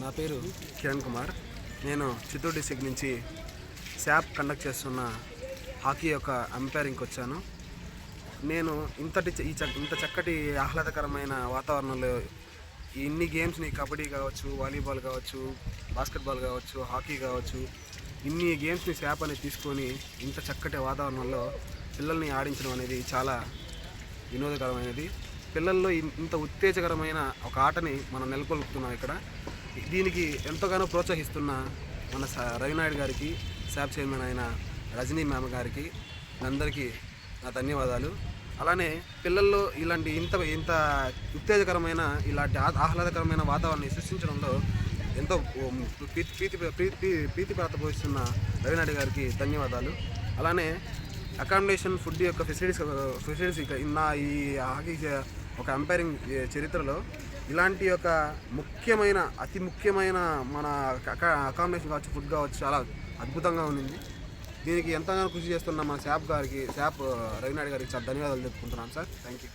నా పేరు కిరణ్ కుమార్. నేను చిత్తూరు డిస్ట్రిక్ట్ నుంచి శాప్ కండక్ట్ చేస్తున్న హాకీ యొక్క అంపైరింగ్కి వచ్చాను. నేను ఇంత చక్కటి ఆహ్లాదకరమైన వాతావరణంలో ఇన్ని గేమ్స్ని, కబడ్డీ కావచ్చు, వాలీబాల్ కావచ్చు, బాస్కెట్బాల్ కావచ్చు, హాకీ కావచ్చు, ఇన్ని గేమ్స్ని శాప్ అనేది తీసుకొని ఇంత చక్కటి వాతావరణంలో పిల్లల్ని ఆడించడం అనేది చాలా వినోదకరమైనది. పిల్లల్లో ఇంత ఉత్తేజకరమైన ఒక ఆటని మనం నెలకొల్పుతున్నాం ఇక్కడ. దీనికి ఎంతగానో ప్రోత్సహిస్తున్న మన రవినాయుడు గారికి, శాప్ చైర్మన్ అయిన రజనీ మ్యామ్ గారికి అందరికీ నా ధన్యవాదాలు. అలానే పిల్లల్లో ఇలాంటి ఇంత ఉత్తేజకరమైన, ఇలాంటి ఆహ్లాదకరమైన వాతావరణాన్ని సృష్టించడంలో ఎంతో ప్రీతిపాత పోయిస్తున్న రవినాయుడు గారికి ధన్యవాదాలు. అలానే అకామిడేషన్, ఫుడ్ యొక్క ఫెసిలిటీస్ ఈ హాకీ ఒక అంపైరింగ్ చరిత్రలో ఇలాంటి ఒక అతి ముఖ్యమైన మన అకామిడేషన్ కావచ్చు, ఫుడ్ కావచ్చు, చాలా అద్భుతంగా ఉంది. దీనికి ఎంతగానో కృషి చేస్తున్న మన శాప్ రవినాయుడు గారికి చాలా ధన్యవాదాలు చెప్పుకుంటున్నాను సార్. Thank you.